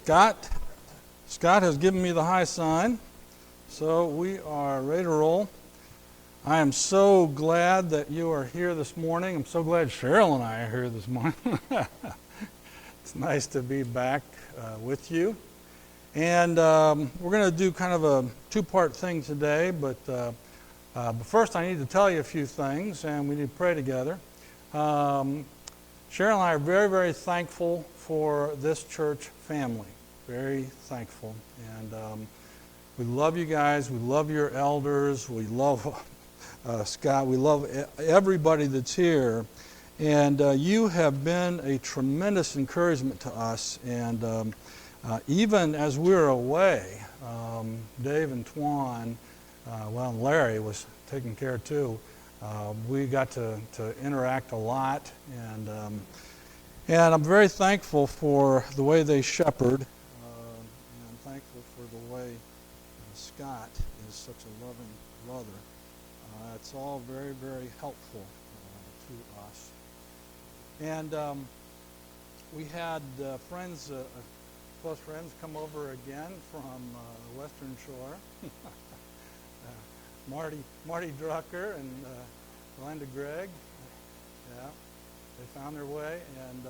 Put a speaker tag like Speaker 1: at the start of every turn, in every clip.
Speaker 1: Scott has given me the high sign, so we are ready to roll. I am so glad that you are here this morning. I'm so glad Cheryl and I are here this morning. It's nice to be back with you. And we're going to do kind of a two-part thing today, but first I need to tell you a few things, and we need to pray together. Cheryl and I are very, very thankful for this church family. Very thankful. And we love you guys. We love your elders. We love Scott. We love everybody that's here. And you have been a tremendous encouragement to us. And even as we were away, Dave and Twan, and Larry was taking care too. We got to interact a lot. And I'm very thankful for the way they shepherd. And I'm thankful for the way Scott is such a loving brother. It's all very, very helpful to us. And we had friends, close friends, come over again from the Western Shore. Marty Drucker and Glenda Gregg. Yeah. They found their way, and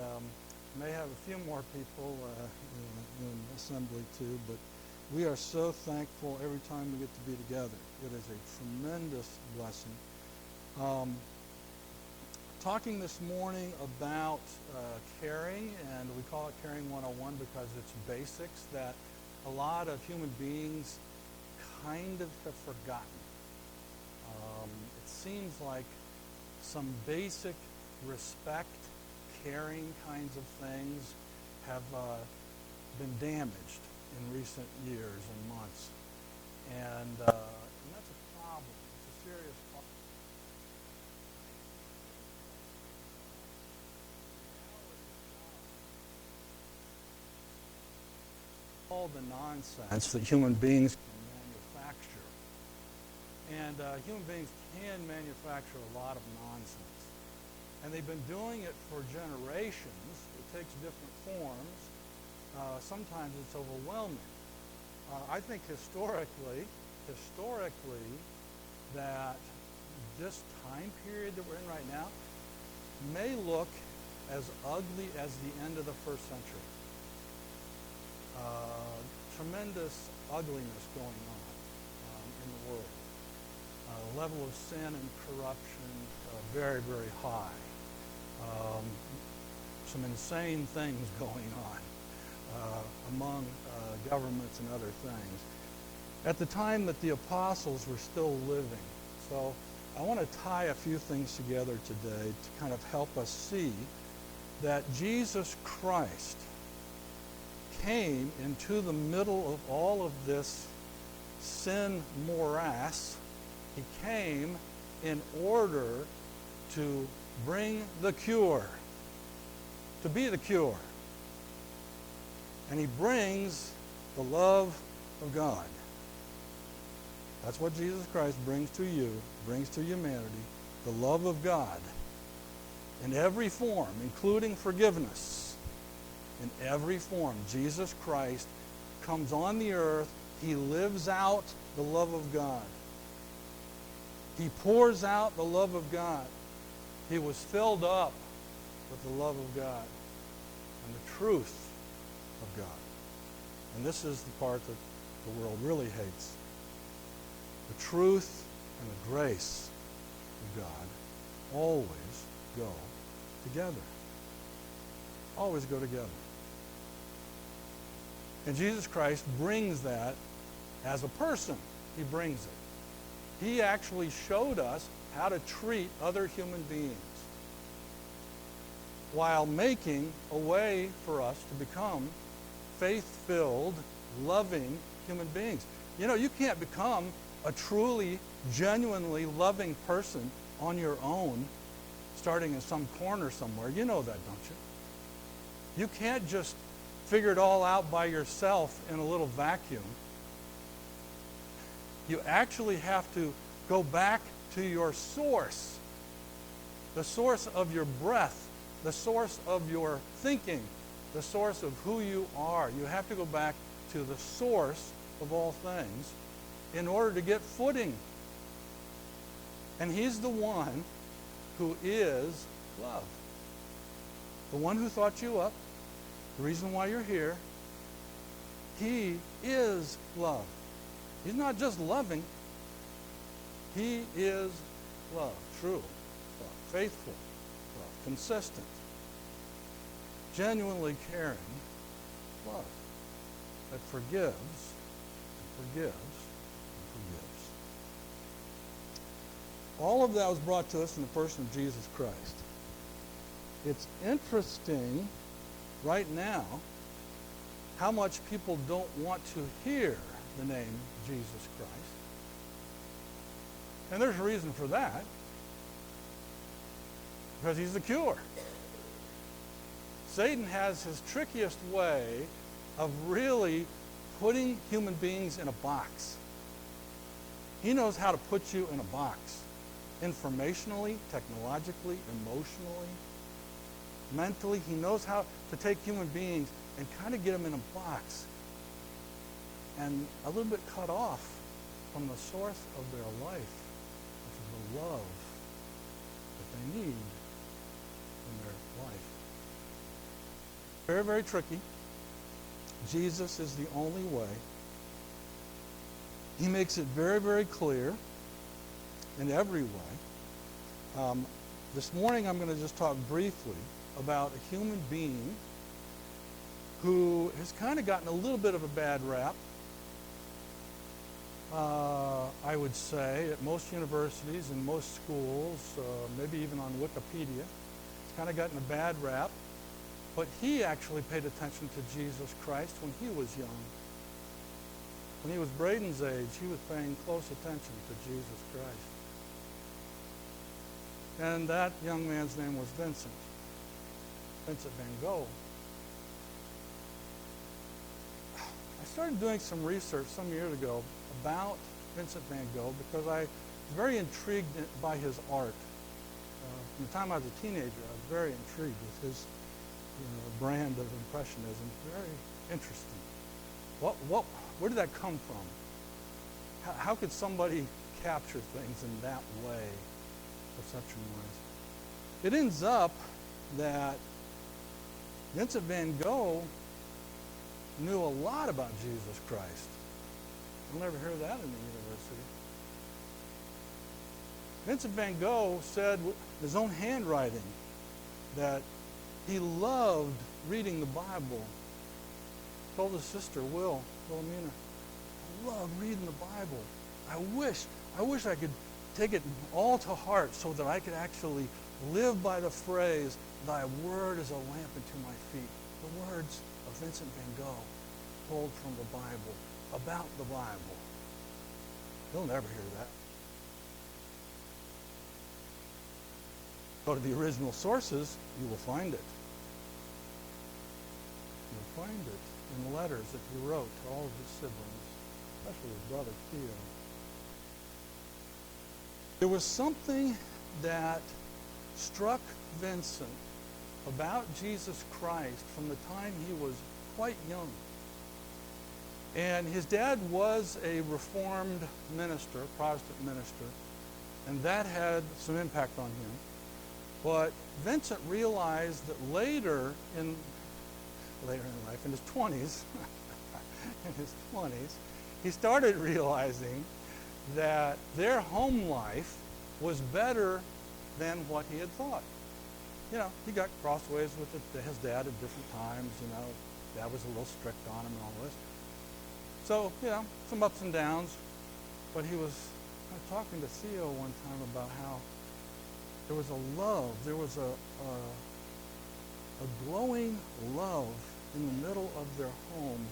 Speaker 1: may have a few more people in assembly too, but we are so thankful every time we get to be together. It is a tremendous blessing. Talking this morning about caring, and we call it Caring 101 because it's basics that a lot of human beings kind of have forgotten. It seems like some basic respect, caring kinds of things have been damaged in recent years and months. And that's a problem. It's a serious problem. All the nonsense that human beings can manufacture. And human beings can manufacture a lot of nonsense. And they've been doing it for generations. It takes different forms. Sometimes it's overwhelming. I think historically, that this time period that we're in right now may look as ugly as the end of the first century. Tremendous ugliness going on in the world. Level of sin and corruption very, very high. Some insane things going on among governments and other things. At the time that the apostles were still living. So I want to tie a few things together today to kind of help us see that Jesus Christ came into the middle of all of this sin morass. He came in order to bring the cure, to be the cure. And he brings the love of God. That's what Jesus Christ brings to you, brings to humanity, the love of God in every form, including forgiveness. In every form, Jesus Christ comes on the earth. He lives out the love of God. He pours out the love of God. He was filled up with the love of God and the truth of God. And this is the part that the world really hates. The truth and the grace of God always go together. Always go together. And Jesus Christ brings that as a person. He brings it. He actually showed us how to treat other human beings while making a way for us to become faith-filled, loving human beings. You know, you can't become a truly, genuinely loving person on your own, starting in some corner somewhere. You know that, don't you? You can't just figure it all out by yourself in a little vacuum. You actually have to go back to your source, the source of your breath, the source of your thinking, the source of who you are. You have to go back to the source of all things in order to get footing. And he's the one who is love. The one who thought you up, the reason why you're here. He is love. He's not just loving. He is love, true love, faithful love, consistent, genuinely caring love that forgives and forgives and forgives. All of that was brought to us in the person of Jesus Christ. It's interesting right now how much people don't want to hear the name Jesus Christ. And there's a reason for that. Because he's the cure. Satan has his trickiest way of really putting human beings in a box. He knows how to put you in a box. Informationally, technologically, emotionally, mentally. He knows how to take human beings and kind of get them in a box and a little bit cut off from the source of their life, which is the love that they need in their life. Very, very tricky. Jesus is the only way. He makes it very, very clear in every way. This morning I'm going to just talk briefly about a human being who has kind of gotten a little bit of a bad rap, I would say, at most universities and most schools, maybe even on Wikipedia. It's kind of gotten a bad rap. But he actually paid attention to Jesus Christ when he was young. When he was Braden's age, he was paying close attention to Jesus Christ. And that young man's name was Vincent van Gogh. I started doing some research some years ago about Vincent van Gogh because I was very intrigued by his art. From the time I was a teenager, I was very intrigued with his brand of Impressionism. Very interesting. Where did that come from? How could somebody capture things in that way, perception-wise? It ends up that Vincent van Gogh knew a lot about Jesus Christ. You'll never hear that in the university. Vincent van Gogh said in his own handwriting that he loved reading the Bible. He told his sister, Wilhelmina, I love reading the Bible. I wish I could take it all to heart so that I could actually live by the phrase, thy word is a lamp unto my feet. The words of Vincent van Gogh pulled from the Bible, about the Bible. You'll never hear that. Go to the original sources, you will find it. You'll find it in the letters that he wrote to all of his siblings, especially his brother Theo. There was something that struck Vincent about Jesus Christ from the time he was quite young. And his dad was a Reformed minister, Protestant minister, and that had some impact on him. But Vincent realized that later in life, in his 20s, he started realizing that their home life was better than what he had thought. He got crossways with his dad at different times. Dad was a little strict on him and all this. So, some ups and downs. But he was talking to Theo one time about how there was a love, there was a glowing love in the middle of their home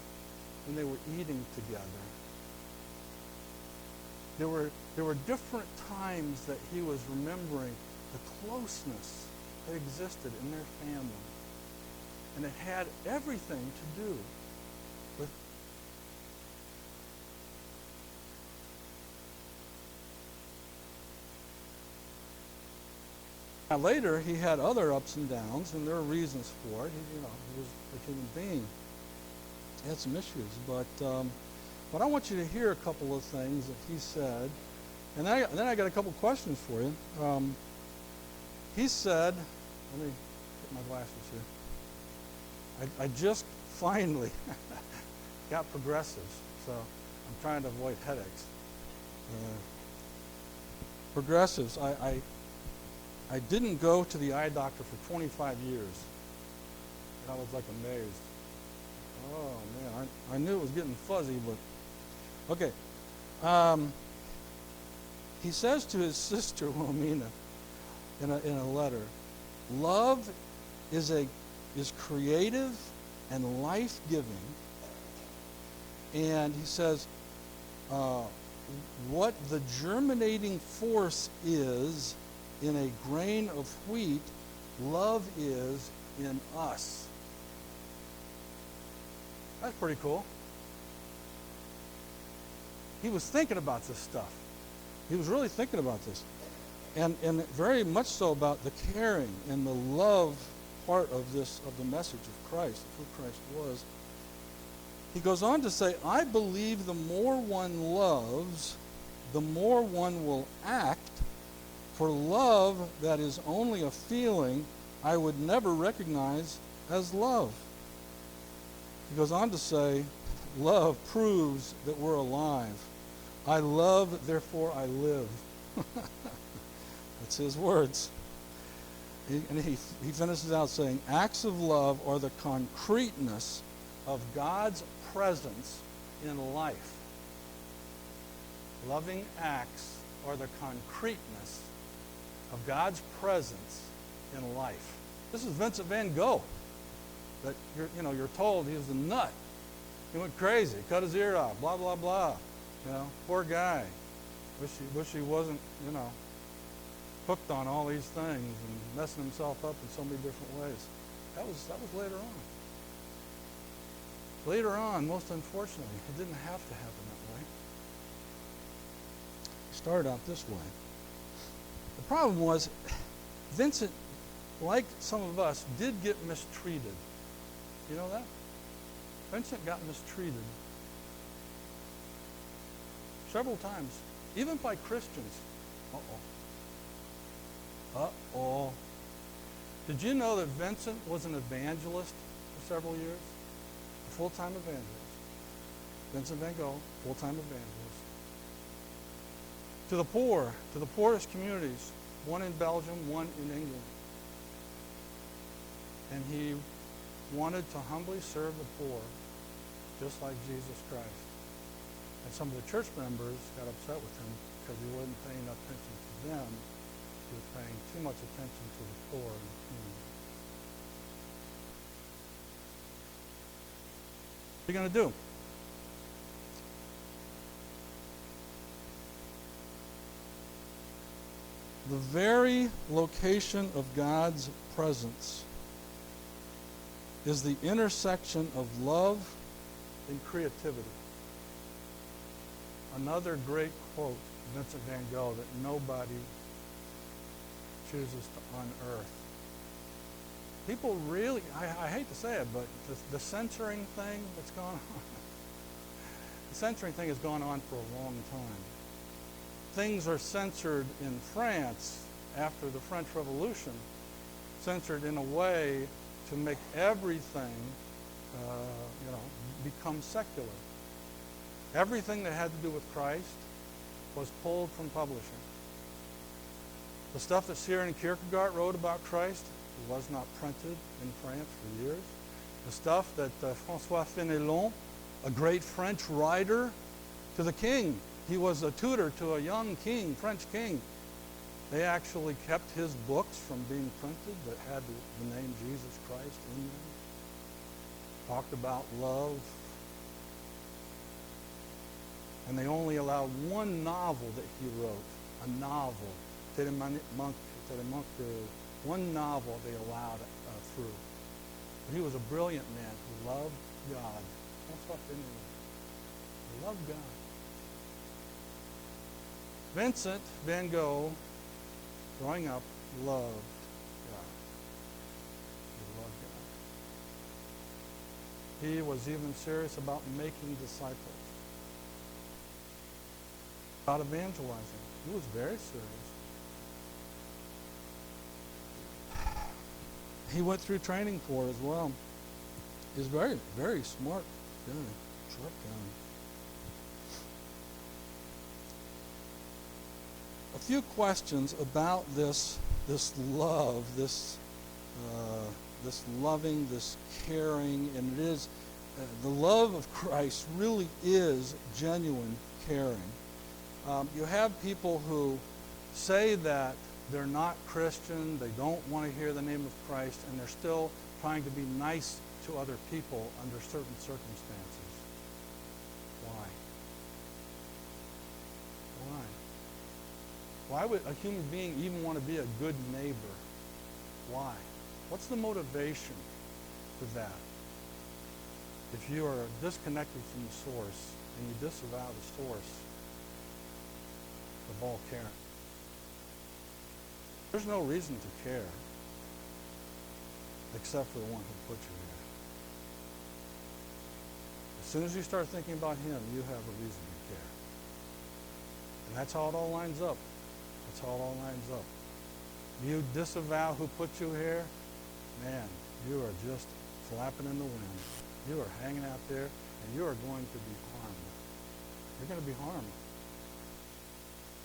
Speaker 1: when they were eating together. There were different times that he was remembering the closeness that existed in their family. And it had everything to do with Now, later, he had other ups and downs, and there were reasons for it. He was a human being. He had some issues, but I want you to hear a couple of things that he said, and then I got a couple questions for you. He said, let me get my glasses here. I just finally got progressives, so I'm trying to avoid headaches. Progressives. I didn't go to the eye doctor for 25 years. And I was like amazed. Oh man, I knew it was getting fuzzy, but okay. He says to his sister Wilhelmina in a letter, love is creative and life-giving, and he says what the germinating force is in a grain of wheat, love is in us. That's pretty cool. He was thinking about this stuff. He was really thinking about this. And very much so about the caring and the love part of the message of Christ, of who Christ was. He goes on to say, I believe the more one loves, the more one will act, for love that is only a feeling I would never recognize as love. He goes on to say, love proves that we're alive. I love, therefore I live. That's his words. He finishes out saying, acts of love are the concreteness of God's presence in life. Loving acts are the concreteness of God's presence in life. This is Vincent van Gogh. That you're told he was a nut. He went crazy, cut his ear off, blah blah blah. Poor guy. Wish he wasn't, hooked on all these things and messing himself up in so many different ways. That was later on. Later on, most unfortunately, it didn't have to happen that way. It started out this way. The problem was, Vincent, like some of us, did get mistreated. You know that? Vincent got mistreated several times, even by Christians. Uh-oh. Did you know that Vincent was an evangelist for several years? A full-time evangelist. Vincent van Gogh, full-time evangelist. To the poor, to the poorest communities, one in Belgium, one in England. And he wanted to humbly serve the poor, just like Jesus Christ. And some of the church members got upset with him because he wasn't paying enough attention to them. He was paying too much attention to the poor in the community. What are you going to do? The very location of God's presence is the intersection of love and creativity. Another great quote, Vincent van Gogh, that nobody chooses to unearth. People really, I hate to say it, but the censoring thing that's gone on, the censoring thing has gone on for a long time. Things are censored in France after the French Revolution, censored in a way to make everything, become secular. Everything that had to do with Christ was pulled from publishing. The stuff that Søren Kierkegaard wrote about Christ was not printed in France for years. The stuff that François Fénelon, a great French writer to the king, he was a tutor to a young king, French king. They actually kept his books from being printed that had the name Jesus Christ in them. Talked about love. And they only allowed one novel that he wrote, a novel. One novel they allowed through. But he was a brilliant man who loved God. François Fénelon. He loved God. Vincent van Gogh, growing up, loved He was even serious about making disciples, about evangelizing. He was very serious. He went through training for it as well. He's very, very smart guy, sharp guy. A few questions about this love, this loving, this caring, and it is the love of Christ really is genuine caring. You have people who say that they're not Christian, they don't want to hear the name of Christ, and they're still trying to be nice to other people under certain circumstances. Why? Why? Why would a human being even want to be a good neighbor? Why? What's the motivation for that? If you are disconnected from the source and you disavow the source of all caring, there's no reason to care except for the one who put you here. As soon as you start thinking about him, you have a reason to care. And that's how it all lines up. That's how it all lines up. You disavow who put you here, man, you are just flapping in the wind. You are hanging out there, and you are going to be harmed. You're going to be harmed.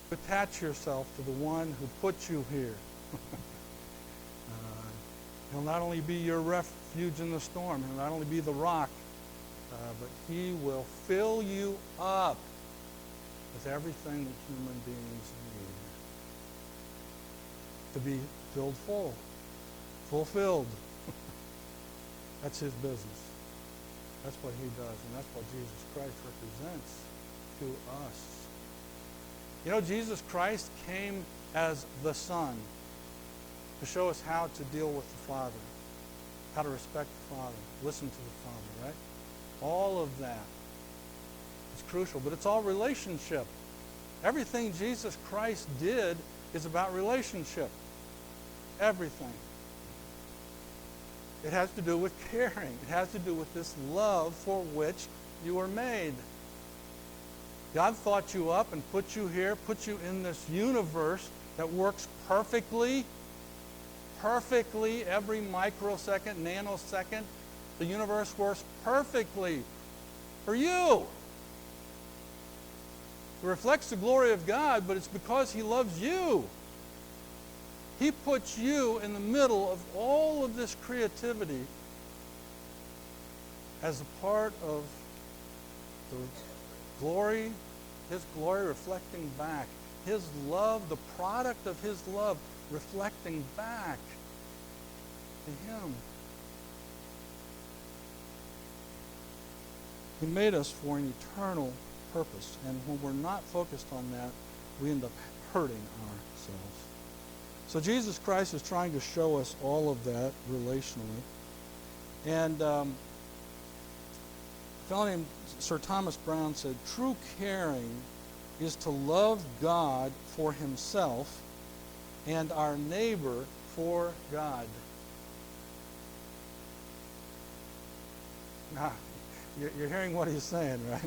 Speaker 1: Attach yourself to the one who put you here. He'll not only be your refuge in the storm, he'll not only be the rock, but he will fill you up with everything that human beings need. To be filled full, fulfilled. That's his business. That's what he does, and that's what Jesus Christ represents to us. You know, Jesus Christ came as the Son to show us how to deal with the Father, how to respect the Father, listen to the Father, right? All of that is crucial, but it's all relationship. Everything Jesus Christ did is about relationship. Everything. It has to do with caring. It has to do with this love for which you were made. God thought you up and put you here, put you in this universe that works perfectly, every microsecond, nanosecond. The universe works perfectly for you. It reflects the glory of God, but it's because he loves you. He puts you in the middle of all of this creativity as a part of the glory, his glory reflecting back. His love, the product of his love, reflecting back to him. He made us for an eternal purpose, and when we're not focused on that, we end up hurting ourselves. So Jesus Christ is trying to show us all of that relationally. And a fellow named Sir Thomas Browne said, true caring is to love God for himself and our neighbor for God. Now, you're hearing what he's saying, right?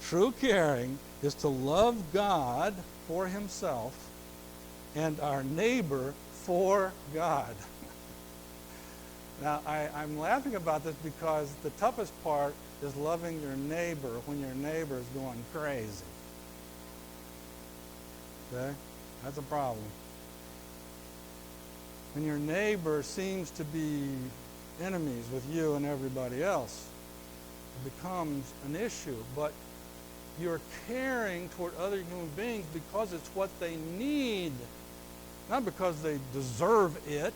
Speaker 1: True caring is to love God for himself and our neighbor for God. Now, I'm laughing about this because the toughest part is loving your neighbor when your neighbor is going crazy. Okay? That's a problem. When your neighbor seems to be enemies with you and everybody else, it becomes an issue. But you're caring toward other human beings because it's what they need, not because they deserve it,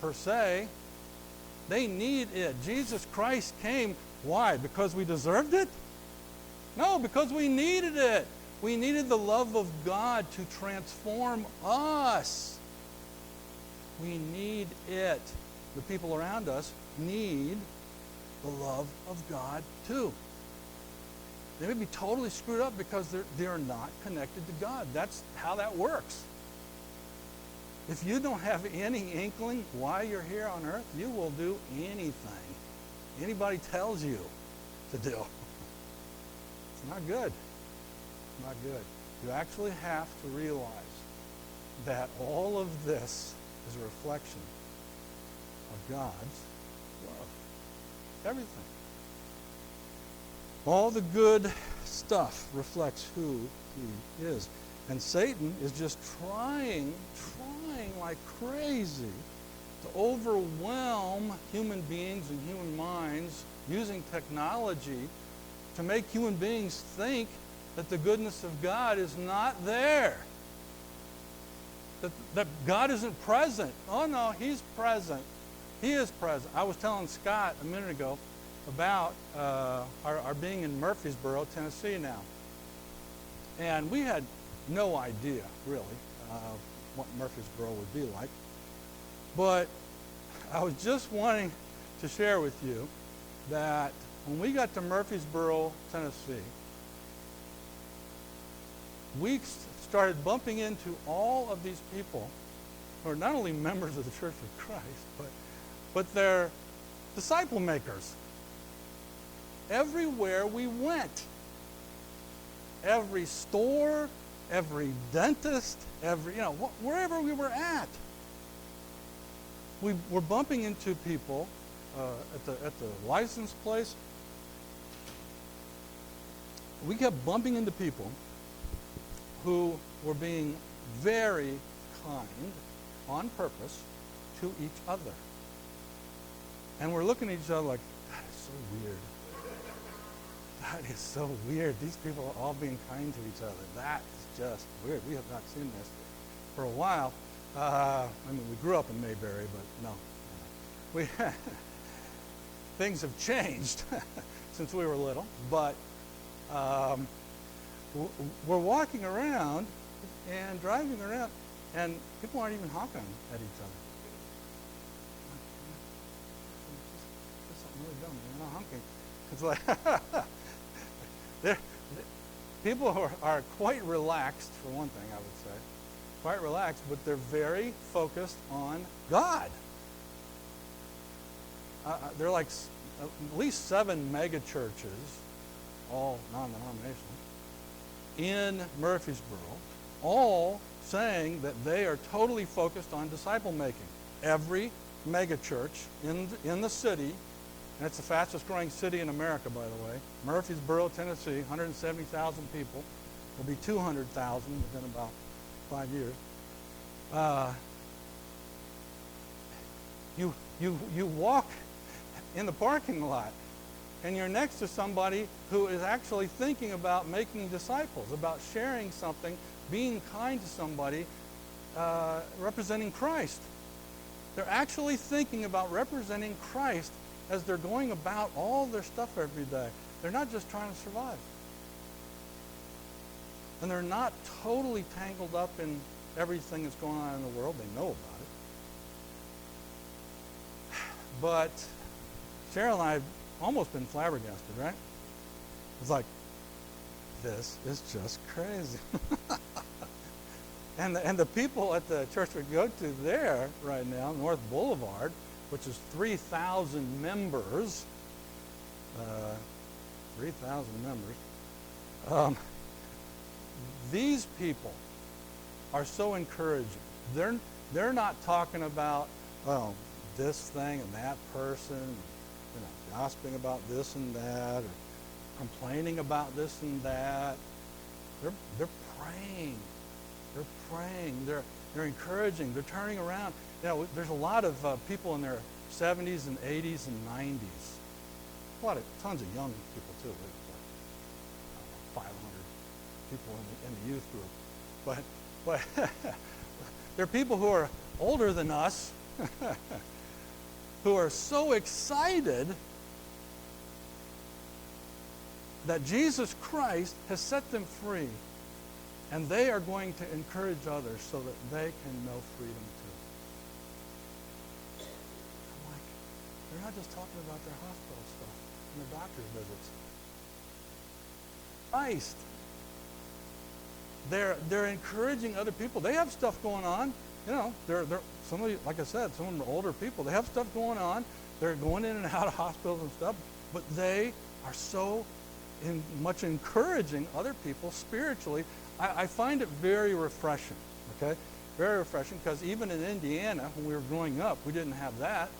Speaker 1: per se. They need it. Jesus Christ came, why? Because we deserved it? No, because we needed it. We needed the love of God to transform us. We need it. The people around us need the love of God too. They may be totally screwed up because they're not connected to God. That's how that works. If you don't have any inkling why you're here on earth, you will do anything anybody tells you to do. It's not good. It's not good. You actually have to realize that all of this is a reflection of God's love. Everything. All the good stuff reflects who he is. And Satan is just trying like crazy to overwhelm human beings and human minds using technology to make human beings think that the goodness of God is not there. That God isn't present. Oh no, he's present. He is present. I was telling Scott a minute ago about our being in Murfreesboro, Tennessee now. And we had no idea, really, what Murfreesboro would be like. But I was just wanting to share with you that when we got to Murfreesboro, Tennessee, we started bumping into all of these people who are not only members of the Church of Christ, but they're disciple makers. Everywhere we went, every store, every dentist, wherever we were at, we were bumping into people at the license place. We kept bumping into people who were being very kind on purpose to each other. And we're looking at each other like, that is so weird. That is so weird. These people are all being kind to each other. That is just weird. We have not seen this for a while. We grew up in Mayberry, but no. Things have changed since we were little. But we're walking around and driving around, and people aren't even honking at each other. It's something really dumb. They're not honking. It's like people are quite relaxed, for one thing, I would say. Quite relaxed, but they're very focused on God. There are like at least 7 mega churches, all non-denominational, in Murfreesboro, all saying that they are totally focused on disciple making. Every mega church in the city, and it's the fastest growing city in America, by the way, Murfreesboro, Tennessee, 170,000 people, will be 200,000 within about 5 years. You walk in the parking lot, and you're next to somebody who is actually thinking about making disciples, about sharing something, being kind to somebody, representing Christ. They're actually thinking about representing Christ as they're going about all their stuff every day. They're not just trying to survive. And they're not totally tangled up in everything that's going on in the world. They know about it. But Cheryl and I have almost been flabbergasted, right? It's like, this is just crazy. And the people at the church we go to there right now, North Boulevard, which is 3,000 members, 3,000 members, these people are so encouraging. They're not talking about, well, this thing and that person, gossiping about this and that, or complaining about this and that. They're praying. They're praying. They're encouraging. They're turning around. There's a lot of people in their 70s and 80s and 90s. Tons of young people too. There's like 500 people in the youth group. But there are people who are older than us who are so excited that Jesus Christ has set them free, and they are going to encourage others so that they can know freedom too. I'm like, they're not just talking about their hospital stuff and their doctor's visits. Christ. They're encouraging other people. They have stuff going on. They're some of you, like I said, some of them are older people. They have stuff going on. They're going in and out of hospitals and stuff, but they are so much encouraging other people spiritually. I find it very refreshing, okay? Very refreshing, because even in Indiana, when we were growing up, we didn't have that.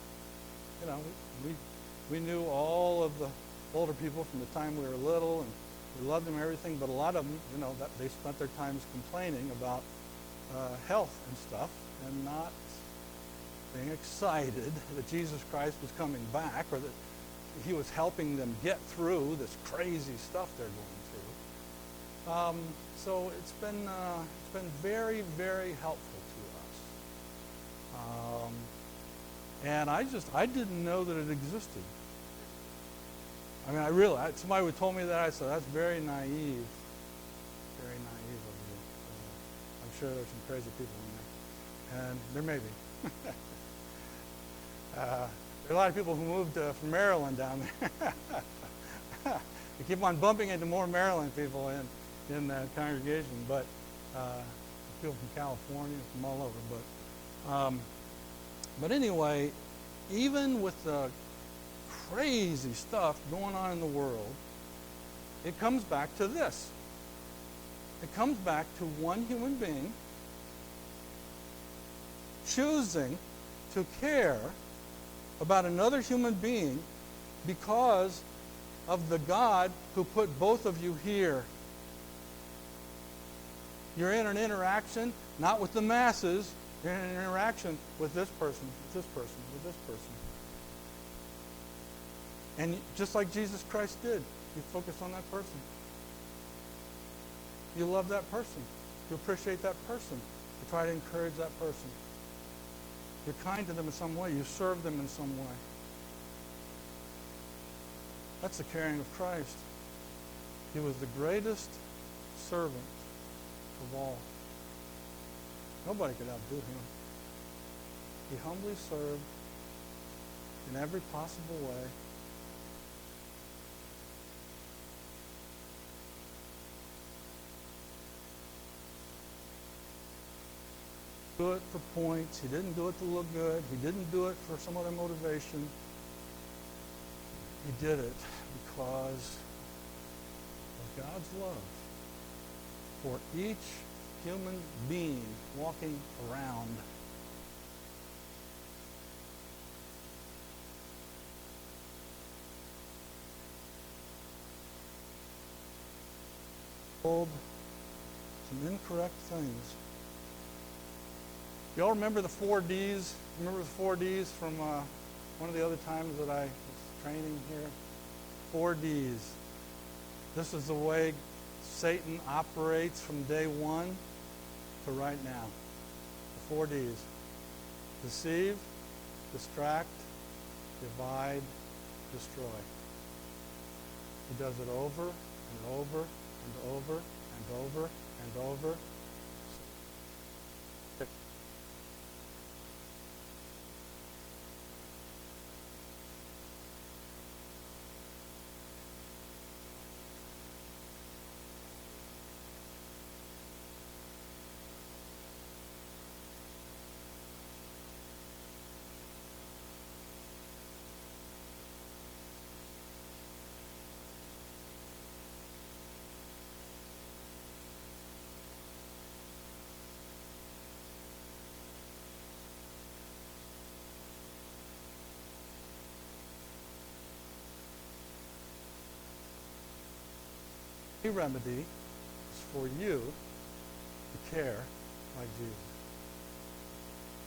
Speaker 1: You know, we knew all of the older people from the time we were little, and we loved them and everything, but a lot of them, you know, that they spent their times complaining about health and stuff, and not being excited that Jesus Christ was coming back, or that he was helping them get through this crazy stuff they're going through. So it's been very, very helpful to us. And I didn't know that it existed. I mean, somebody who told me that, I said, that's very naive. Very naive of you. I'm sure there's some crazy people in there. And there may be. There are a lot of people who moved from Maryland down there. We keep on bumping into more Maryland people in that congregation, but people from California, from all over. But anyway, even with the crazy stuff going on in the world, it comes back to this. It comes back to one human being choosing to care about another human being because of the God who put both of you here. You're in an interaction, not with the masses, you're in an interaction with this person, with this person, with this person. And just like Jesus Christ did, you focus on that person. You love that person. You appreciate that person. You try to encourage that person. You're kind to them in some way. You serve them in some way. That's the caring of Christ. He was the greatest servant of all. Nobody could outdo him. He humbly served in every possible way. Do it for points. He didn't do it to look good. He didn't do it for some other motivation. He did it because of God's love for each human being walking around. Told some incorrect things. Y'all remember the 4Ds? Remember the 4Ds from one of the other times that I was training here? 4Ds. This is the way Satan operates from day one to right now. The 4Ds. Deceive, distract, divide, destroy. He does it over and over and over and over and over. The remedy is for you to care like Jesus.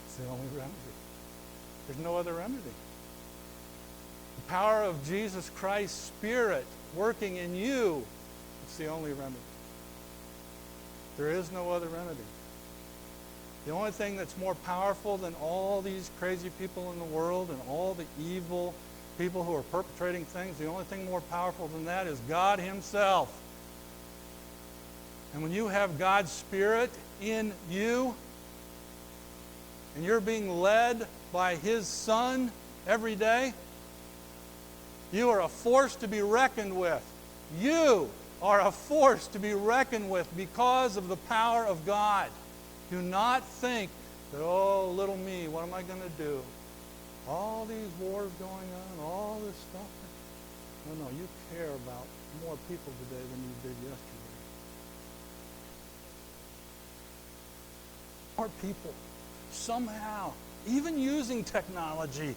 Speaker 1: It's the only remedy. There's no other remedy. The power of Jesus Christ's Spirit working in you, it's the only remedy. There is no other remedy. The only thing that's more powerful than all these crazy people in the world and all the evil people who are perpetrating things, the only thing more powerful than that is God Himself. And when you have God's Spirit in you, and you're being led by His Son every day, you are a force to be reckoned with. You are a force to be reckoned with because of the power of God. Do not think that, oh, little me, what am I going to do? all these wars going on, all this stuff. No, you care about more people today than you did yesterday. More people. Somehow, even using technology,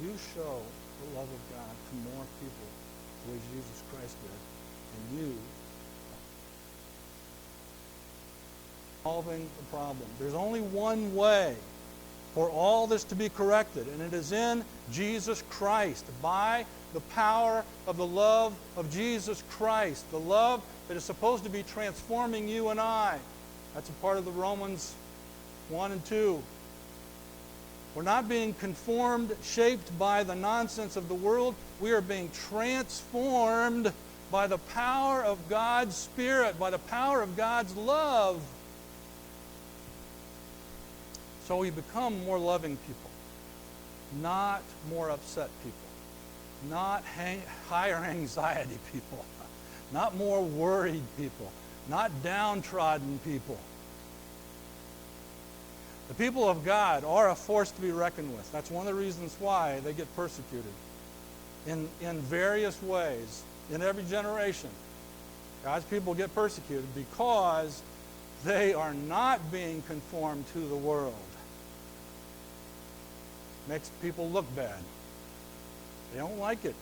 Speaker 1: you show the love of God to more people the way Jesus Christ did, and you solving the problem. There's only one way for all this to be corrected, and it is in Jesus Christ, by the power of the love of Jesus Christ, the love that is supposed to be transforming you and I. That's a part of the Romans 1 and 2. We're not being conformed, shaped by the nonsense of the world. We are being transformed by the power of God's Spirit, by the power of God's love. So we become more loving people, not more upset people, not higher anxiety people, not more worried people, not downtrodden people. The people of God are a force to be reckoned with. That's one of the reasons why they get persecuted in various ways in every generation. God's people get persecuted because they are not being conformed to the world. Makes people look bad. They don't like it.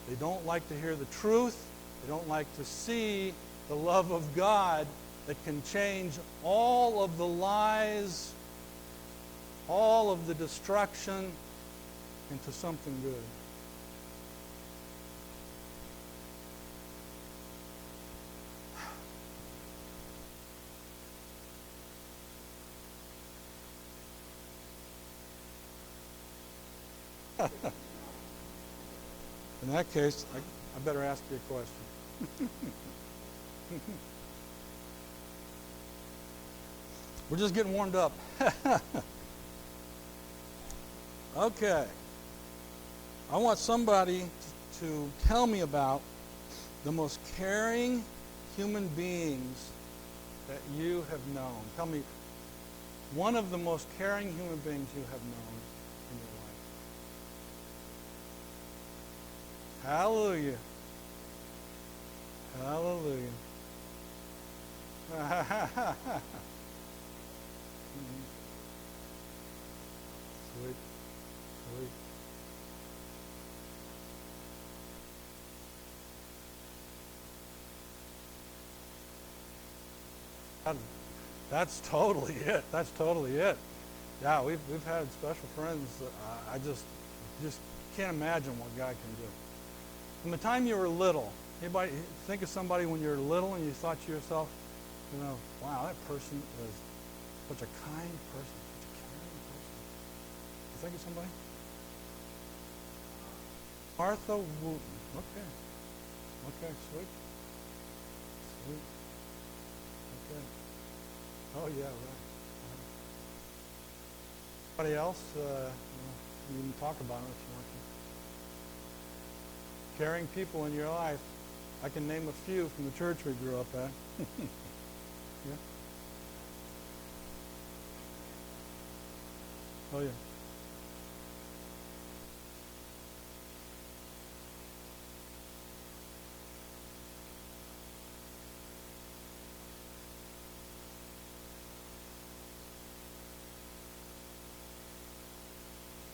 Speaker 1: They don't like to hear the truth. They don't like to see the love of God that can change all of the lies, all of the destruction into something good. In that case, I better ask you a question. We're just getting warmed up. Okay. I want somebody to tell me about the most caring human beings that you have known. Tell me one of the most caring human beings you have known in your life. Hallelujah. Hallelujah. Sweet. Sweet. That's totally it. That's totally it. Yeah, we've had special friends that I just can't imagine what God can do. From the time you were little, anybody think of somebody when you were little and you thought to yourself, you know, wow, that person is such a kind person, such a caring person. You think of somebody? Martha Wooten. Okay. Okay, sweet. Sweet. Okay. Oh, yeah, right. Anybody else? You can talk about it if you want to. Caring people in your life. I can name a few from the church we grew up at. Yeah. Oh, yeah.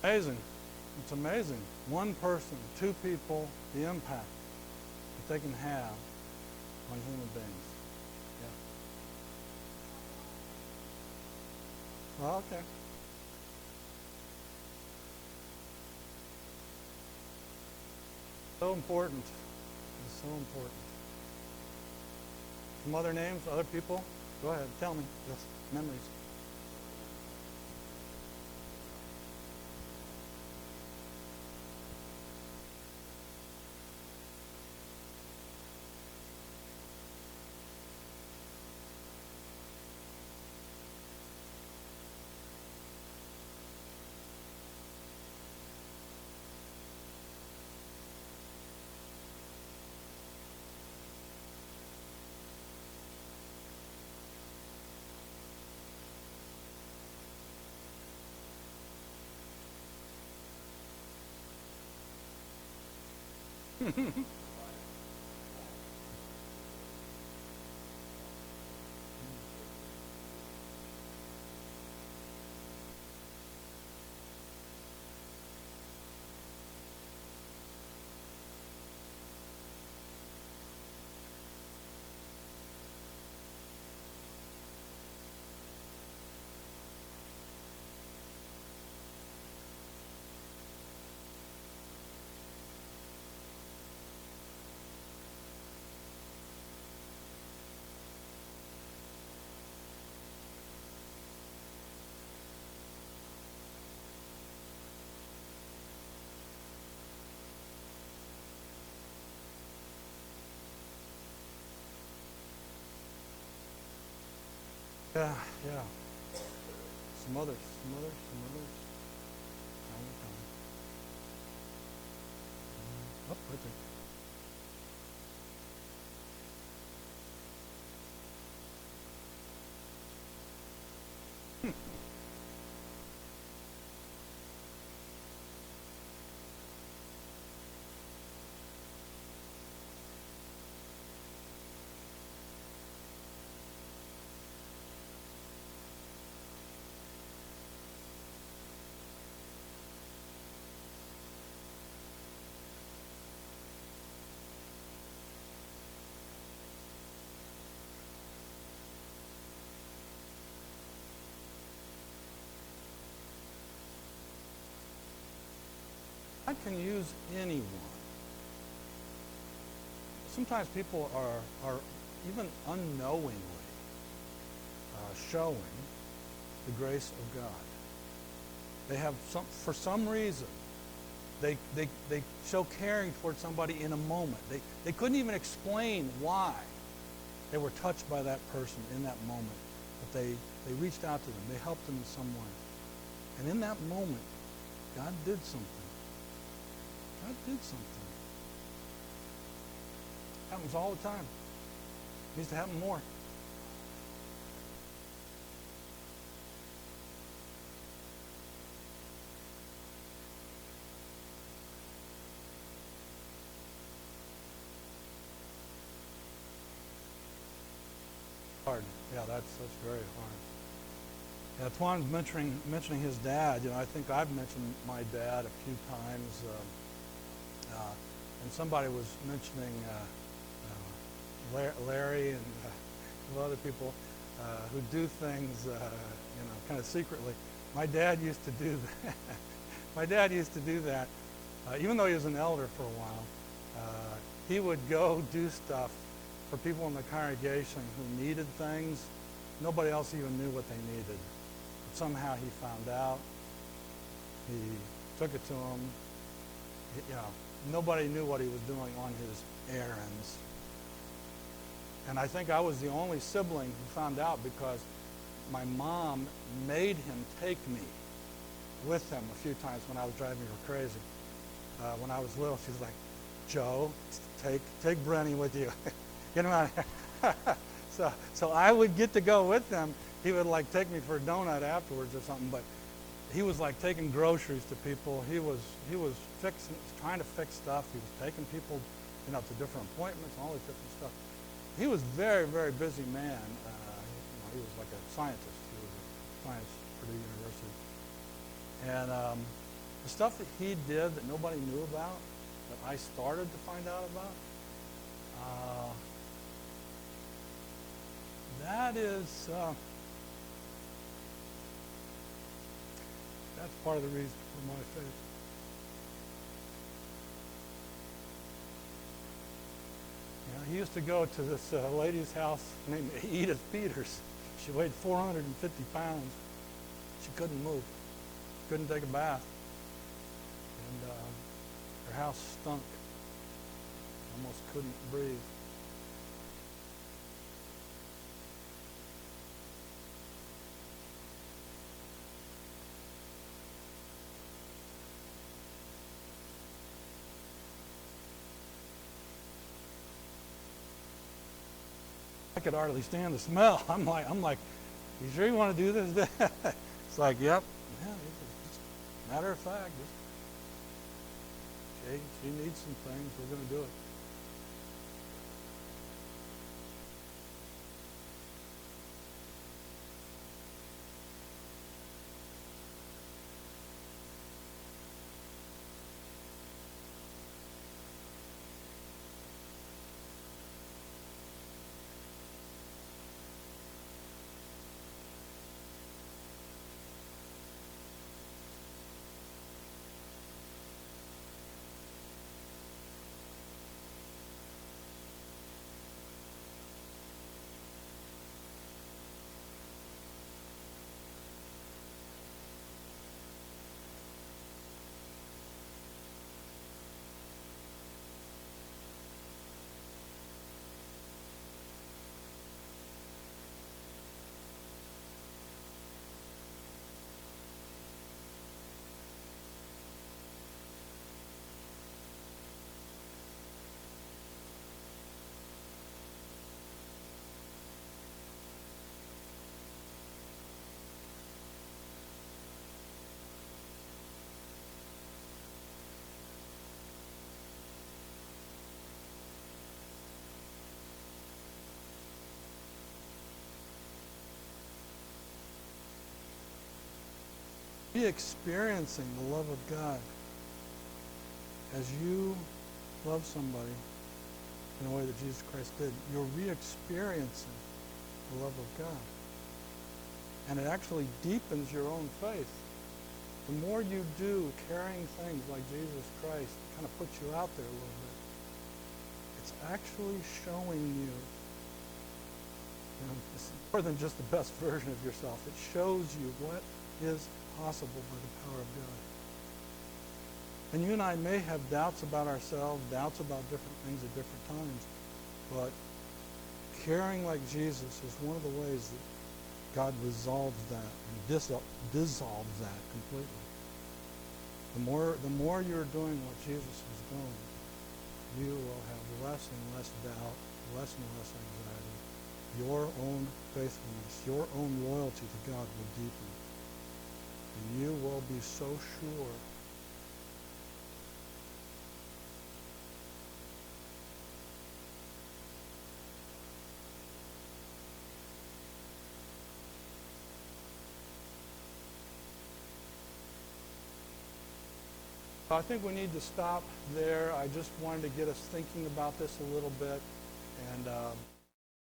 Speaker 1: Amazing. It's amazing. One person, two people, the impact that they can have on human beings. Yeah. Well, okay. So important. It's so important. Some other names, other people? Go ahead, tell me. Yes, memories. Yeah, yeah. Some others, some others, some others. Oh, right there. I can use anyone. Sometimes people are even unknowingly showing the grace of God. They have for some reason, they show caring towards somebody in a moment. They couldn't even explain why they were touched by that person in that moment. But they reached out to them. They helped them in some way. And in that moment, God did something. God did something. Happens all the time. Needs to happen more. Hard. Yeah, that's very hard. Yeah, Twan's mentioning his dad. You know, I think I've mentioned my dad a few times, and somebody was mentioning Larry and some other people who do things, kind of secretly. My dad used to do that. My dad used to do that, even though he was an elder for a while. He would go do stuff for people in the congregation who needed things. Nobody else even knew what they needed. But somehow he found out. He took it to them. Nobody knew what he was doing on his errands. And I think I was the only sibling who found out because my mom made him take me with him a few times when I was driving her crazy. When I was little, she was like, "Joe, take Brenny with you." Get him out of here. So I would get to go with them. He would like take me for a donut afterwards or something, but he was like taking groceries to people. He was trying to fix stuff. He was taking people, to different appointments and all this different stuff. He was very, very busy man. He was like a scientist. He was a scientist at Purdue University. And the stuff that he did that nobody knew about, that I started to find out about, that's part of the reason for my faith. He used to go to this lady's house named Edith Peters. She weighed 450 pounds. She couldn't move, couldn't take a bath. And her house stunk. Almost couldn't breathe. I could hardly stand the smell. I'm like, you sure you want to do this? It's like, yep. Yeah, just matter of fact. okay, she needs some things, we're going to do it. Be experiencing the love of God as you love somebody in a way that Jesus Christ did. You're re-experiencing the love of God. And it actually deepens your own faith. The more you do carrying things like Jesus Christ, it kind of puts you out there a little bit. It's actually showing you, it's more than just the best version of yourself. It shows you what is possible by the power of God. And you and I may have doubts about ourselves, doubts about different things at different times, but caring like Jesus is one of the ways that God resolves that and dissolves that completely. The more you're doing what Jesus is doing, you will have less and less doubt, less and less anxiety. Your own faithfulness, your own loyalty to God will deepen. And you will be so sure I think we need to stop there. I just wanted to get us thinking about this a little bit. And